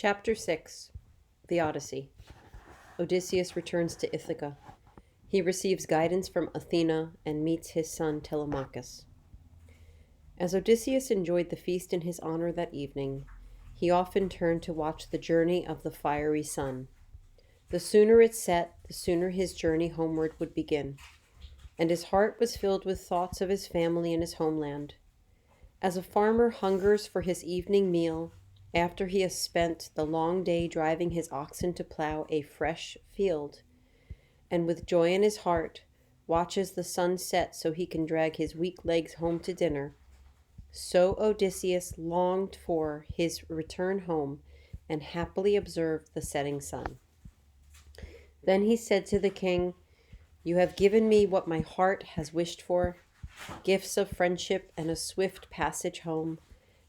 Chapter 6. The Odyssey. Odysseus returns to Ithaca. He receives guidance from Athena and meets his son Telemachus. As Odysseus enjoyed the feast in his honor that evening, he often turned to watch the journey of the fiery sun. The sooner it set, the sooner his journey homeward would begin, and his heart was filled with thoughts of his family and his homeland. As a farmer hungers for his evening meal, after he has spent the long day driving his oxen to plow a fresh field, and with joy in his heart watches the sun set so he can drag his weak legs home to dinner, so Odysseus longed for his return home and happily observed the setting sun. Then he said to the king, "You have given me what my heart has wished for, gifts of friendship and a swift passage home.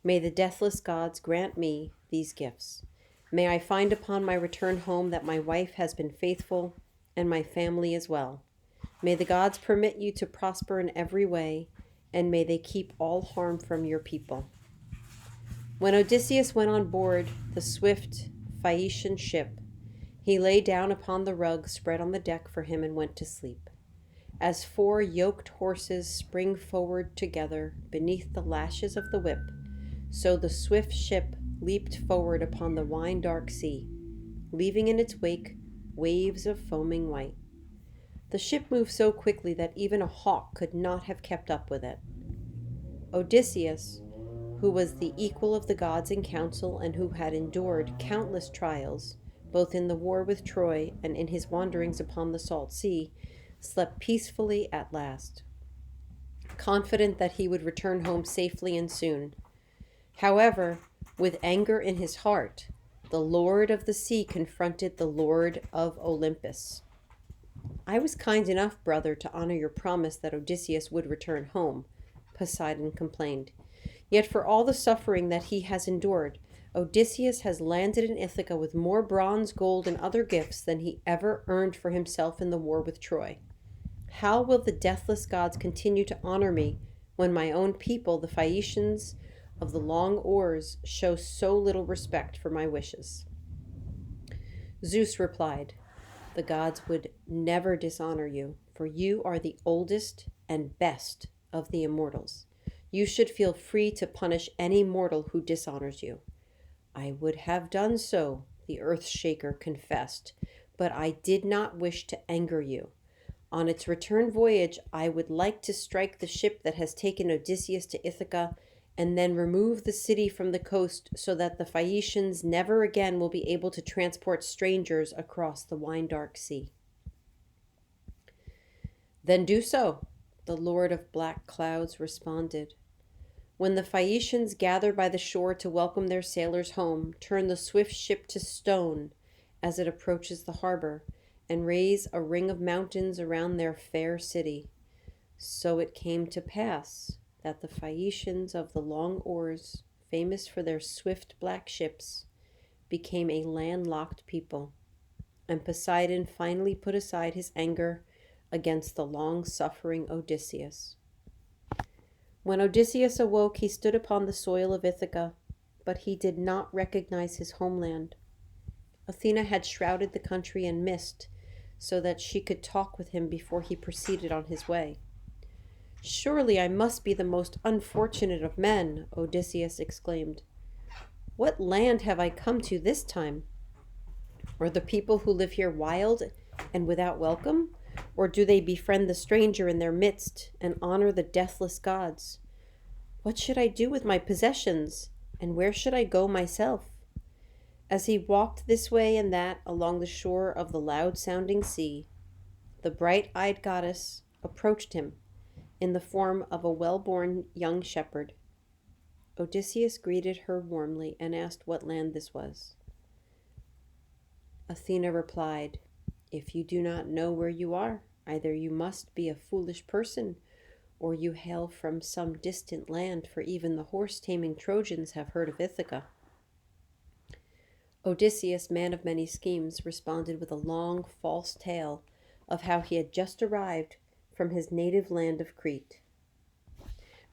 May the deathless gods grant me these gifts. May I find upon my return home that my wife has been faithful and my family as well. May the gods permit you to prosper in every way, and may they keep all harm from your people." When Odysseus went on board the swift Phaeacian ship, he lay down upon the rug spread on the deck for him and went to sleep. As four yoked horses spring forward together beneath the lashes of the whip, so the swift ship leaped forward upon the wine-dark sea, leaving in its wake waves of foaming white. The ship moved so quickly that even a hawk could not have kept up with it. Odysseus, who was the equal of the gods in council and who had endured countless trials, both in the war with Troy and in his wanderings upon the salt sea, slept peacefully at last, confident that he would return home safely and soon. However, with anger in his heart, the Lord of the Sea confronted the Lord of Olympus. "I was kind enough, brother, to honor your promise that Odysseus would return home," Poseidon complained. "Yet for all the suffering that he has endured, Odysseus has landed in Ithaca with more bronze, gold, and other gifts than he ever earned for himself in the war with Troy. How will the deathless gods continue to honor me when my own people, the Phaeacians of the long oars, show so little respect for my wishes?" Zeus replied, "The gods would never dishonor you, for you are the oldest and best of the immortals. You should feel free to punish any mortal who dishonors you." "I would have done so," the earth shaker confessed, "but I did not wish to anger you. On its return voyage, I would like to strike the ship that has taken Odysseus to Ithaca and then remove the city from the coast so that the Phaeacians never again will be able to transport strangers across the wine-dark sea." "Then do so," the Lord of Black Clouds responded. "When the Phaeacians gather by the shore to welcome their sailors home, turn the swift ship to stone as it approaches the harbor, and raise a ring of mountains around their fair city." So it came to pass that the Phaeacians of the long oars, famous for their swift black ships, became a landlocked people, and Poseidon finally put aside his anger against the long-suffering Odysseus. When Odysseus awoke, he stood upon the soil of Ithaca, but he did not recognize his homeland. Athena had shrouded the country in mist so that she could talk with him before he proceeded on his way. "Surely I must be the most unfortunate of men," Odysseus exclaimed. "What land have I come to this time? Are the people who live here wild and without welcome? Or do they befriend the stranger in their midst and honor the deathless gods? What should I do with my possessions, and where should I go myself?" As he walked this way and that along the shore of the loud-sounding sea, the bright-eyed goddess approached him in the form of a well-born young shepherd. Odysseus greeted her warmly and asked what land this was. Athena replied, "If you do not know where you are, either you must be a foolish person, or you hail from some distant land, for even the horse-taming Trojans have heard of Ithaca." Odysseus, man of many schemes, responded with a long, false tale of how he had just arrived from his native land of Crete.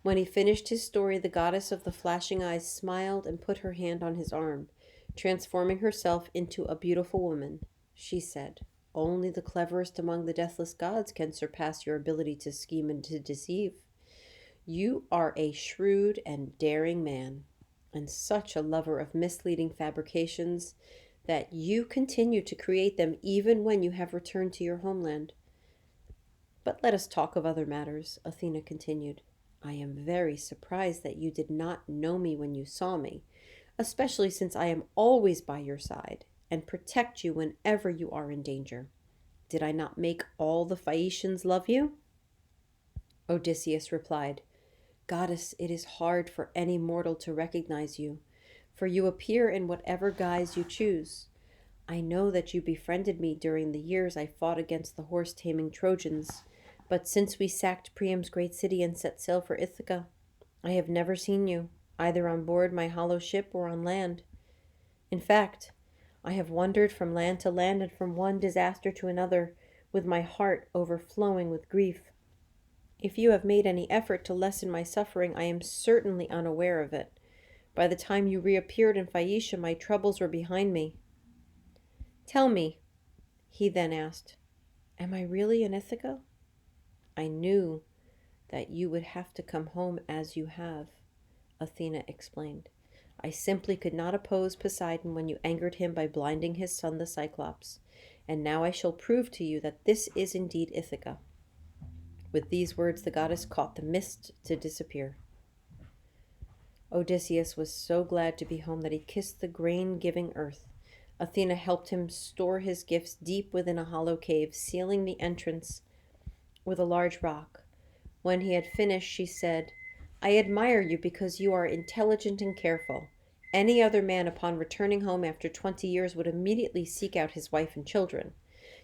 When he finished his story, the goddess of the flashing eyes smiled and put her hand on his arm. Transforming herself into a beautiful woman, she said, "Only the cleverest among the deathless gods can surpass your ability to scheme and to deceive. You are a shrewd and daring man, and such a lover of misleading fabrications that you continue to create them even when you have returned to your homeland. But let us talk of other matters," Athena continued. "I am very surprised that you did not know me when you saw me, especially since I am always by your side and protect you whenever you are in danger. Did I not make all the Phaeacians love you?" Odysseus replied, "Goddess, it is hard for any mortal to recognize you, for you appear in whatever guise you choose. I know that you befriended me during the years I fought against the horse-taming Trojans, but since we sacked Priam's great city and set sail for Ithaca, I have never seen you, either on board my hollow ship or on land. In fact, I have wandered from land to land and from one disaster to another, with my heart overflowing with grief. If you have made any effort to lessen my suffering, I am certainly unaware of it. By the time you reappeared in Phaeacia, my troubles were behind me." "Tell me," he then asked, "am I really in Ithaca?" "I knew that you would have to come home as you have," Athena explained. "I simply could not oppose Poseidon when you angered him by blinding his son the Cyclops, and now I shall prove to you that this is indeed Ithaca." With these words, the goddess caused the mist to disappear. Odysseus was so glad to be home that he kissed the grain-giving earth. Athena helped him store his gifts deep within a hollow cave, sealing the entrance with a large rock. When he had finished, she said, "I admire you because you are intelligent and careful. Any other man upon returning home after 20 years would immediately seek out his wife and children.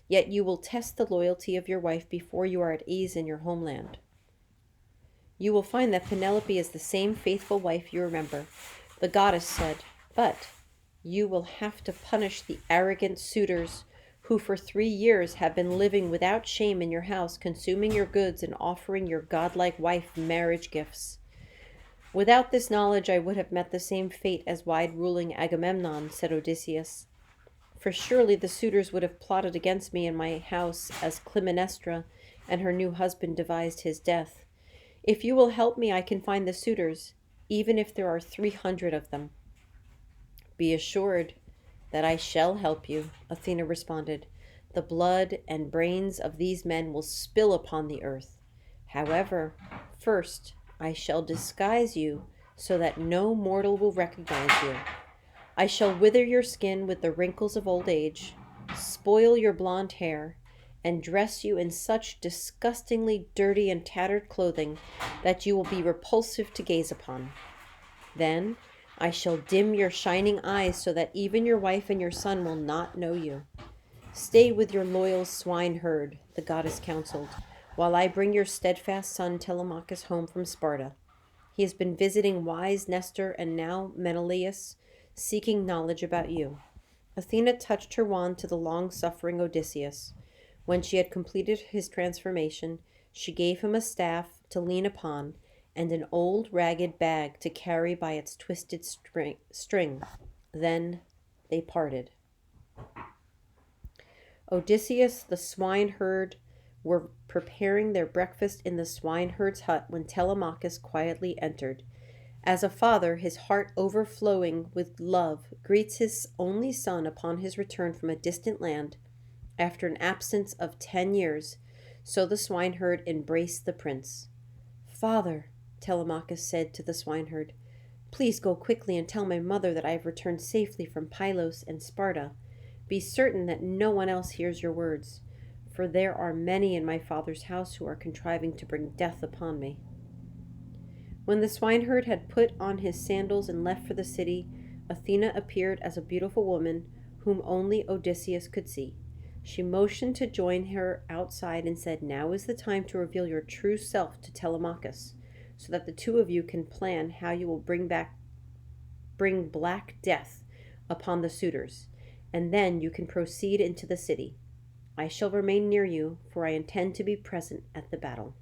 Yet you will test the loyalty of your wife before you are at ease in your homeland. You will find that Penelope is the same faithful wife you remember." The goddess said, "But you will have to punish the arrogant suitors who for 3 years have been living without shame in your house, consuming your goods and offering your godlike wife marriage gifts." "Without this knowledge I would have met the same fate as wide-ruling Agamemnon," said Odysseus. "For surely the suitors would have plotted against me in my house as Clytemnestra and her new husband devised his death. If you will help me, I can find the suitors, even if there are 300 of them." "Be assured that I shall help you," Athena responded. "The blood and brains of these men will spill upon the earth. However, first I shall disguise you so that no mortal will recognize you. I shall wither your skin with the wrinkles of old age, spoil your blonde hair, and dress you in such disgustingly dirty and tattered clothing that you will be repulsive to gaze upon. Then I shall dim your shining eyes so that even your wife and your son will not know you. Stay with your loyal swineherd," the goddess counseled, "while I bring your steadfast son Telemachus home from Sparta. He has been visiting wise Nestor and now Menelaus, seeking knowledge about you." Athena touched her wand to the long-suffering Odysseus. When she had completed his transformation, she gave him a staff to lean upon and an old ragged bag to carry by its twisted string. Then they parted. Odysseus, the swineherd, were preparing their breakfast in the swineherd's hut when Telemachus quietly entered. As a father, his heart overflowing with love, greets his only son upon his return from a distant land after an absence of 10 years, so the swineherd embraced the prince. "Father," Telemachus said to the swineherd, "please go quickly and tell my mother that I have returned safely from Pylos and Sparta. Be certain that no one else hears your words, for there are many in my father's house who are contriving to bring death upon me." When the swineherd had put on his sandals and left for the city, Athena appeared as a beautiful woman whom only Odysseus could see. She motioned to join her outside and said, "Now is the time to reveal your true self to Telemachus, so that the two of you can plan how you will bring black death upon the suitors, and then you can proceed into the city. I shall remain near you, for I intend to be present at the battle."